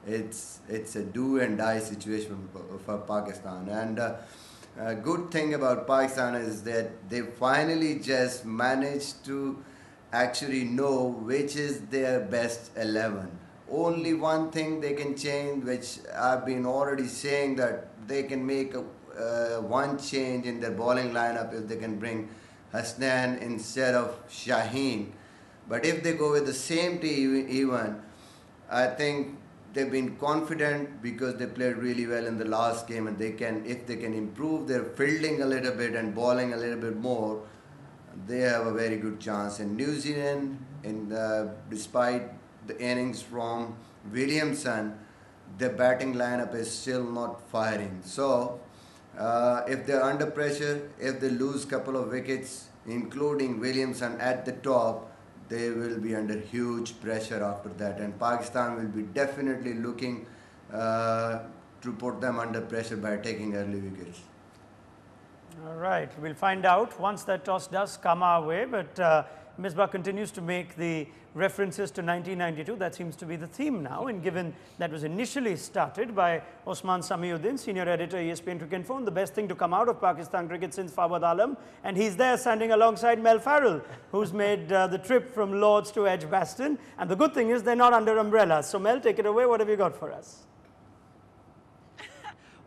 it's a do and die situation for Pakistan. And a good thing about Pakistan is that they finally just managed to actually know which is their best 11. Only one thing they can change, which I've been already saying, that they can make one change in their bowling lineup if they can bring Hasnan instead of Shaheen. But if they go with the same team even, I think they've been confident because they played really well in the last game, and they can, if they can improve their fielding a little bit and bowling a little bit more, they have a very good chance. In New Zealand, despite the innings from Williamson, the batting lineup is still not firing. So if they're under pressure, if they lose a couple of wickets, including Williamson at the top, they will be under huge pressure after that, and Pakistan will be definitely looking to put them under pressure by taking early wickets. All right, we'll find out once that toss does come our way, but Misbah continues to make the references to 1992. That seems to be the theme now, and given that was initially started by Osman Samiuddin, senior editor, ESPN Cricket Phone, the best thing to come out of Pakistan cricket since Fawad Alam, and he's there standing alongside Mel Farrell, who's made the trip from Lords to Edgbaston, and the good thing is they're not under umbrellas. So Mel, take it away. What have you got for us?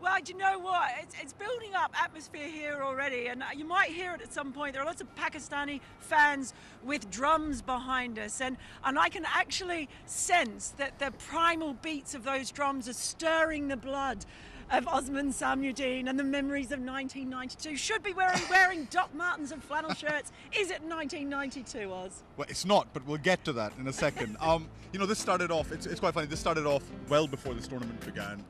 Well, do you know what? It's building up atmosphere here already, and you might hear it at some point. There are lots of Pakistani fans with drums behind us, and I can actually sense that the primal beats of those drums are stirring the blood of Osman Samiuddin and the memories of 1992. Should be wearing Doc Martens and flannel shirts. Is it 1992, Oz? Well, it's not, but we'll get to that in a second. You know, this started off, it's quite funny, this started off well before this tournament began.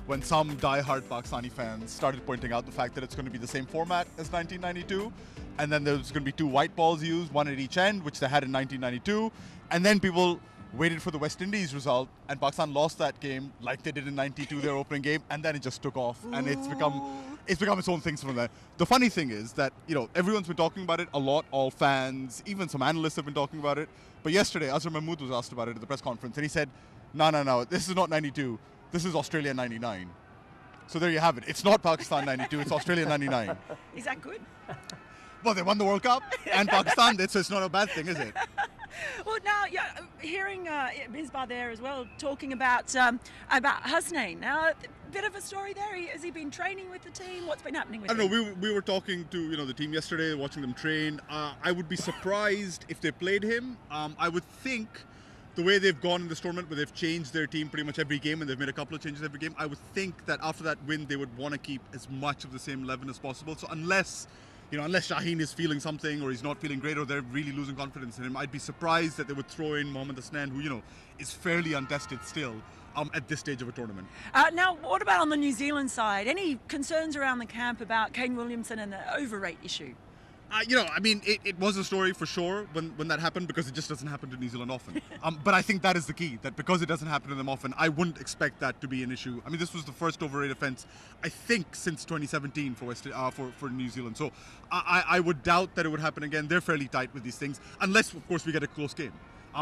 When some die-hard Pakistani fans started pointing out the fact that it's going to be the same format as 1992, and then there's going to be 2 white balls used, one at each end, which they had in 1992, and then people waited for the West Indies result, and Pakistan lost that game like they did in 92, their opening game, and then it just took off, and it's become its own thing from there. The funny thing is that, you know, everyone's been talking about it a lot, all fans, even some analysts have been talking about it, but yesterday Azhar Mahmood was asked about it at the press conference, and he said, no, this is not 92. This is Australia 99. So there you have it. It's not Pakistan 92, it's Australia 99. Is that good? Well, they won the World Cup and Pakistan did, so it's not a bad thing, is it? Well, now, yeah, hearing Misbah there as well, talking about Hasnain. Now, a bit of a story there. Has he been training with the team? What's been happening with him? I don't know. We were talking to, you know, the team yesterday, watching them train. I would be surprised if they played him. I would think the way they've gone in this tournament, where they've changed their team pretty much every game and they've made a couple of changes every game, I would think that after that win, they would want to keep as much of the same 11 as possible. So unless Shaheen is feeling something or he's not feeling great or they're really losing confidence in him, I'd be surprised that they would throw in Mohammad Hasnain, who, you know, is fairly untested still at this stage of a tournament. Now, what about on the New Zealand side? Any concerns around the camp about Kane Williamson and the overrate issue? You know, I mean, it was a story for sure when that happened, because it just doesn't happen to New Zealand often. But I think that is the key, that because it doesn't happen to them often, I wouldn't expect that to be an issue. I mean, this was the first overrate offence, I think, since 2017 for New Zealand. So I would doubt that it would happen again. They're fairly tight with these things, unless, of course, we get a close game.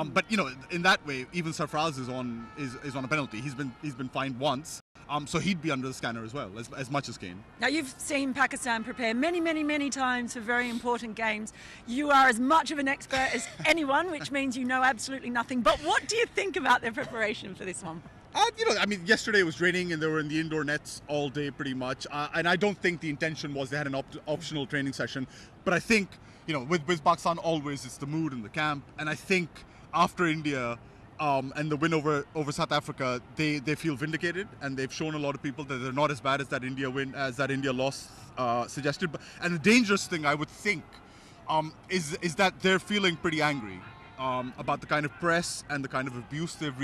But, you know, in that way, even Sarfaraz is on a penalty. He's been fined once. So he'd be under the scanner as well, as much as Kane. Now, you've seen Pakistan prepare many times for very important games. You are as much of an expert as anyone, which means you know absolutely nothing. But what do you think about their preparation for this one? You know, I mean, yesterday it was raining and they were in the indoor nets all day pretty much. And I don't think the intention was they had an optional training session. But I think, you know, with Pakistan always it's the mood in the camp. And I think after India and the win over South Africa, they feel vindicated, and they've shown a lot of people that they're not as bad as that India loss suggested. And the dangerous thing, I would think, is that they're feeling pretty angry about the kind of press and the kind of abuse they've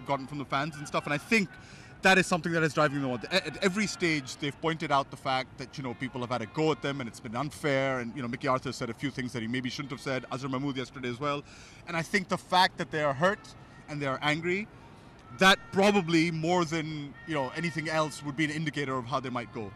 gotten from the fans and stuff. And I think that is something that is driving them on. At every stage, they've pointed out the fact that, you know, people have had a go at them and it's been unfair. And, you know, Mickey Arthur said a few things that he maybe shouldn't have said. Azhar Mahmood yesterday as well. And I think the fact that they are hurt and they are angry, that probably more than, you know, anything else would be an indicator of how they might go.